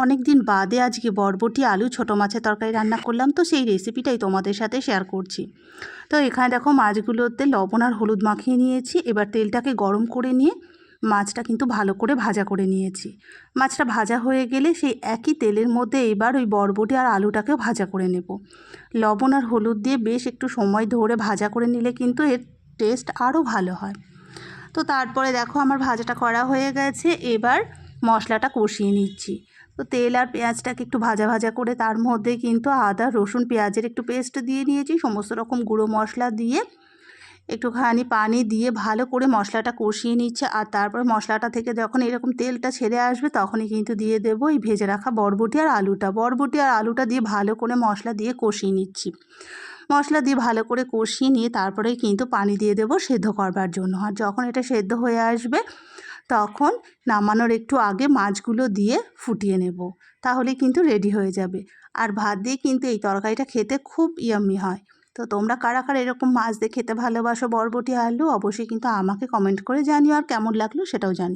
অনেক দিন বাদে আজকে বরবটি আলু ছোটো মাছের তরকারি রান্না করলাম, তো সেই রেসিপিটাই তোমাদের সাথে শেয়ার করছি। তো এখানে দেখো মাছগুলোতে লবণ আর হলুদ মাখিয়ে নিয়েছি। এবার তেলটাকে গরম করে নিয়ে মাছটা কিন্তু ভালো করে ভাজা করে নিয়েছি। মাছটা ভাজা হয়ে গেলে সেই একই তেলের মধ্যে এবার ওই বরবটি আর আলুটাকেও ভাজা করে নেব। লবণ আর হলুদ দিয়ে বেশ একটু সময় ধরে ভাজা করে নিলে কিন্তু এর টেস্ট আরও ভালো হয়। তো তারপরে দেখো আমার ভাজাটা করা হয়ে গেছে। এবার মশলাটা কষিয়ে নিচ্ছি। তো তেল আর পেঁয়াজটাকে একটু ভাজা ভাজা করে তার মধ্যে কিন্তু আদা রসুন পেঁয়াজের একটু পেস্ট দিয়ে নিয়েছি। সমস্ত রকম গুঁড়ো মশলা দিয়ে একটুখানি পানি দিয়ে ভালো করে মশলাটা কষিয়ে নিচ্ছে। আর তারপর মশলাটা থেকে যখন এরকম তেলটা ছেড়ে আসবে তখনই কিন্তু দিয়ে দেবো এই ভেজে রাখা বরবটি আর আলুটা দিয়ে ভালো করে মশলা দিয়ে কষিয়ে নিচ্ছি। মশলা দিয়ে ভালো করে কষিয়ে নিয়ে তারপরেই কিন্তু পানি দিয়ে দেবো সেদ্ধ করবার জন্য। আর যখন এটা সেদ্ধ হয়ে আসবে তখন নামানোর একটু আগে মাছগুলো দিয়ে ফুটিয়ে নেব, তাহলে কিন্তু রেডি হয়ে যাবে। আর ভাত দিয়ে কিন্তু এই তরকারিটা খেতে খুব ইয়াম্মি হয়। তো তোমরা কারা কারা এরকম মাছ দিয়ে খেতে ভালোবাসো বরবটি আলু, অবশ্যই কিন্তু আমাকে কমেন্ট করে জানিও, আর কেমন লাগলো সেটাও জানিও।